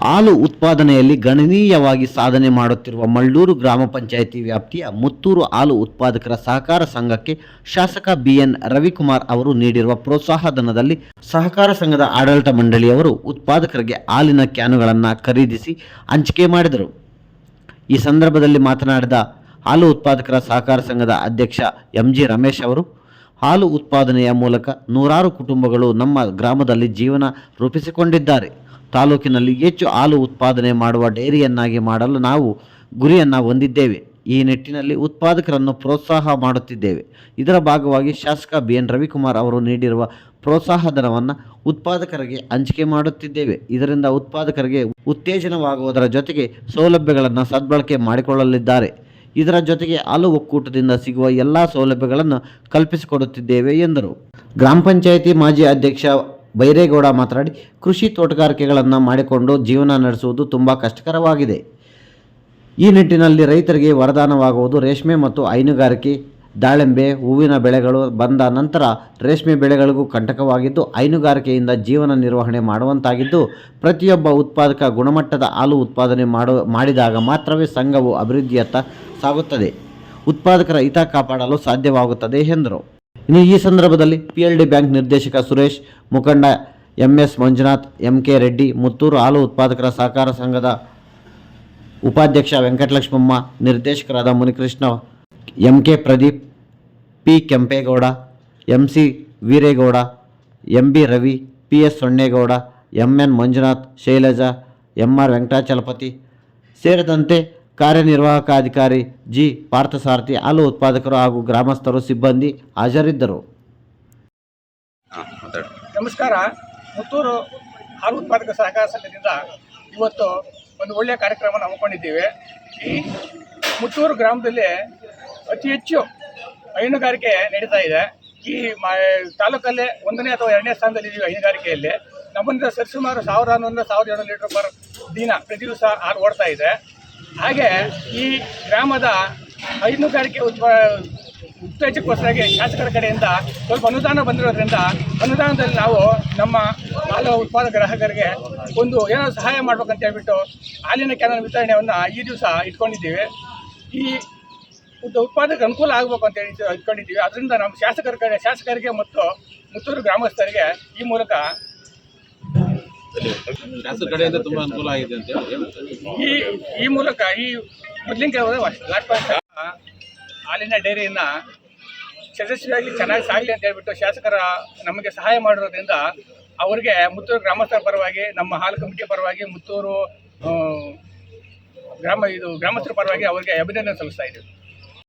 ಹಾಲು ಉತ್ಪಾದನೆಯಲ್ಲಿ ಗಣನೀಯವಾಗಿ ಸಾಧನೆ ಮಾಡುತ್ತಿರುವ ಮಳ್ಳೂರು ಗ್ರಾಮ ಪಂಚಾಯಿತಿ ವ್ಯಾಪ್ತಿಯ ಮುತ್ತೂರು ಹಾಲು ಉತ್ಪಾದಕರ ಸಹಕಾರ ಸಂಘಕ್ಕೆ ಶಾಸಕ ಬಿಎನ್ ರವಿಕುಮಾರ್ ಅವರು ನೀಡಿರುವ ಪ್ರೋತ್ಸಾಹಧನದಲ್ಲಿ ಸಹಕಾರ ಸಂಘದ ಆಡಳಿತ ಮಂಡಳಿಯವರು ಉತ್ಪಾದಕರಿಗೆ ಹಾಲಿನ ಕ್ಯಾನುಗಳನ್ನು ಖರೀದಿಸಿ ಹಂಚಿಕೆ ಮಾಡಿದರು. ಈ ಸಂದರ್ಭದಲ್ಲಿ ಮಾತನಾಡಿದ ಹಾಲು ಉತ್ಪಾದಕರ ಸಹಕಾರ ಸಂಘದ ಅಧ್ಯಕ್ಷ ಎಂಜಿ ರಮೇಶ್ ಅವರು, ಹಾಲು ಉತ್ಪಾದನೆಯ ಮೂಲಕ ನೂರಾರು ಕುಟುಂಬಗಳು ನಮ್ಮ ಗ್ರಾಮದಲ್ಲಿ ಜೀವನ ರೂಪಿಸಿಕೊಂಡಿದ್ದಾರೆ. ತಾಲೂಕಿನಲ್ಲಿ ಹೆಚ್ಚು ಹಾಲು ಉತ್ಪಾದನೆ ಮಾಡುವ ಡೈರಿಯನ್ನಾಗಿ ಮಾಡಲು ನಾವು ಗುರಿಯನ್ನು ಹೊಂದಿದ್ದೇವೆ. ಈ ನಿಟ್ಟಿನಲ್ಲಿ ಉತ್ಪಾದಕರನ್ನು ಪ್ರೋತ್ಸಾಹ ಮಾಡುತ್ತಿದ್ದೇವೆ. ಇದರ ಭಾಗವಾಗಿ ಶಾಸಕ ಬಿಎನ್ ರವಿಕುಮಾರ್ ಅವರು ನೀಡಿರುವ ಪ್ರೋತ್ಸಾಹಧನವನ್ನು ಉತ್ಪಾದಕರಿಗೆ ಹಂಚಿಕೆ ಮಾಡುತ್ತಿದ್ದೇವೆ. ಇದರಿಂದ ಉತ್ಪಾದಕರಿಗೆ ಉತ್ತೇಜನವಾಗುವುದರ ಜೊತೆಗೆ ಸೌಲಭ್ಯಗಳನ್ನು ಸದ್ಬಳಕೆ ಮಾಡಿಕೊಳ್ಳಲಿದ್ದಾರೆ. ಇದರ ಜೊತೆಗೆ ಹಾಲು ಒಕ್ಕೂಟದಿಂದ ಸಿಗುವ ಎಲ್ಲ ಸೌಲಭ್ಯಗಳನ್ನು ಕಲ್ಪಿಸಿಕೊಡುತ್ತಿದ್ದೇವೆ ಎಂದರು. ಗ್ರಾಮ ಪಂಚಾಯಿತಿ ಮಾಜಿ ಅಧ್ಯಕ್ಷ ಬೈರೇಗೌಡ ಮಾತನಾಡಿ, ಕೃಷಿ ತೋಟಗಾರಿಕೆಗಳನ್ನು ಮಾಡಿಕೊಂಡು ಜೀವನ ನಡೆಸುವುದು ತುಂಬ ಕಷ್ಟಕರವಾಗಿದೆ. ಈ ನಿಟ್ಟಿನಲ್ಲಿ ರೈತರಿಗೆ ವರದಾನವಾಗುವುದು ರೇಷ್ಮೆ ಮತ್ತು ಹೈನುಗಾರಿಕೆ. ದಾಳಿಂಬೆ, ಹೂವಿನ ಬೆಳೆಗಳು ಬಂದ ನಂತರ ರೇಷ್ಮೆ ಬೆಳೆಗಳಿಗೂ ಕಂಟಕವಾಗಿದ್ದು, ಹೈನುಗಾರಿಕೆಯಿಂದ ಜೀವನ ನಿರ್ವಹಣೆ ಮಾಡುವಂತಾಗಿದ್ದು, ಪ್ರತಿಯೊಬ್ಬ ಉತ್ಪಾದಕ ಗುಣಮಟ್ಟದ ಹಾಲು ಉತ್ಪಾದನೆ ಮಾಡಿದಾಗ ಮಾತ್ರವೇ ಸಂಘವು ಅಭಿವೃದ್ಧಿಯತ್ತ ಸಾಗುತ್ತದೆ, ಉತ್ಪಾದಕರ ಹಿತ ಕಾಪಾಡಲು ಸಾಧ್ಯವಾಗುತ್ತದೆ ಎಂದರು. ಇನ್ನು ಈ ಸಂದರ್ಭದಲ್ಲಿ PLD ಬ್ಯಾಂಕ್ ನಿರ್ದೇಶಕ ಸುರೇಶ್, ಮುಖಂಡ MS ಮಂಜುನಾಥ್, MK ರೆಡ್ಡಿ, ಮುತ್ತೂರು ಹಾಲು ಉತ್ಪಾದಕರ ಸಹಕಾರ ಸಂಘದ ಉಪಾಧ್ಯಕ್ಷ ವೆಂಕಟಲಕ್ಷ್ಮಮ್ಮ, ನಿರ್ದೇಶಕರಾದ Munikrishna, MK Pradeep, P Kempegowda, MC Veeregowda, MB Ravi, PS Sonnegowda, MN Manjunath, Shailaja, MR Venkatachalapathi ಸೇರಿದಂತೆ ಕಾರ್ಯನಿರ್ವಾಹಕ ಅಧಿಕಾರಿ ಜಿ ಪಾರ್ಥಸಾರಥಿ, ಹಾಲು ಉತ್ಪಾದಕರು ಹಾಗೂ ಗ್ರಾಮಸ್ಥರು, ಸಿಬ್ಬಂದಿ ಹಾಜರಿದ್ದರು. ನಮಸ್ಕಾರ. ಮುತ್ತೂರು ಹಾಲು ಉತ್ಪಾದಕ ಸಹಕಾರ ಸಂಘದಿಂದ ಇವತ್ತು ಒಂದು ಒಳ್ಳೆಯ ಕಾರ್ಯಕ್ರಮ ಹಮ್ಮಿಕೊಂಡಿದ್ದೇವೆ. ಈ ಮುತ್ತೂರು ಗ್ರಾಮದಲ್ಲಿ ಅತಿ ಹೆಚ್ಚು ಹೈನುಗಾರಿಕೆ ನಡೀತಾ ಇದೆ. ಈ ತಾಲೂಕಲ್ಲೇ 1ನೇ ಅಥವಾ 2ನೇ ಸ್ಥಾನದಲ್ಲಿದ್ದೀವಿ ಹೈನುಗಾರಿಕೆಯಲ್ಲಿ. ನಮ್ಮಂತ ಸರಿಸುಮಾರು 1100-1700 ಲೀಟರ್ ಪರ್ ದಿನ ಪ್ರತಿ ದಿವಸ ಹಾಲು ಓಡ್ತಾ ಇದೆ. ಹಾಗೆ ಈ ಗ್ರಾಮದ ಹೈನುಗಾರಿಕೆ ಉತ್ತೇಜಕ್ಕೋಸ್ಕರ ಶಾಸಕರ ಕಡೆಯಿಂದ ಸ್ವಲ್ಪ ಅನುದಾನ ಬಂದಿರೋದ್ರಿಂದ ಅನುದಾನದಲ್ಲಿ ನಾವು ನಮ್ಮ ಹಾಲು ಉತ್ಪಾದಕ ಗ್ರಾಹಕರಿಗೆ ಒಂದು ಏನೋ ಸಹಾಯ ಮಾಡ್ಬೇಕಂತ ಹೇಳ್ಬಿಟ್ಟು ಹಾಲಿನ ಕ್ಯಾನ್ ವಿತರಣೆಯನ್ನು ಈ ದಿವಸ ಇಟ್ಕೊಂಡಿದ್ದೀವಿ. ಈ ಉತ್ಪಾದಕ ಅನುಕೂಲ ಆಗಬೇಕು ಅಂತ ಹೇಳಿ ಇಟ್ಕೊಂಡಿದ್ದೀವಿ. ಅದರಿಂದ ನಮ್ಮ ಶಾಸಕರಿಗೆ ಮತ್ತು ಮುತ್ತೂರು ಗ್ರಾಮಸ್ಥರಿಗೆ ಈ ಮೂಲಕ ತುಂಬಾ ಅನುಕೂಲ ಆಗಿದೆ ಅಂತ ಈ ಮೂಲಕ ಈ ಮೊದಲಿನ ಹಾಲಿನ ಡೈರಿಯನ್ನ ಯಶಸ್ವಿಯಾಗಿ ಚೆನ್ನಾಗಿ ಸಾಗಲಿ ಅಂತ ಹೇಳ್ಬಿಟ್ಟು ಶಾಸಕರ ನಮಗೆ ಸಹಾಯ ಮಾಡಿರೋದ್ರಿಂದ ಅವರಿಗೆ ಮುತ್ತೂರು ಗ್ರಾಮಸ್ಥರ ಪರವಾಗಿ, ನಮ್ಮ ಹಾಲು ಕಮಿಟಿ ಪರವಾಗಿ, ಮುತ್ತೂರು ಗ್ರಾಮಸ್ಥರ ಪರವಾಗಿ ಅವರಿಗೆ ಅಭಿನಂದನೆ ಸಲ್ಲಿಸ್ತಾ ಇದ್ದೀವಿ.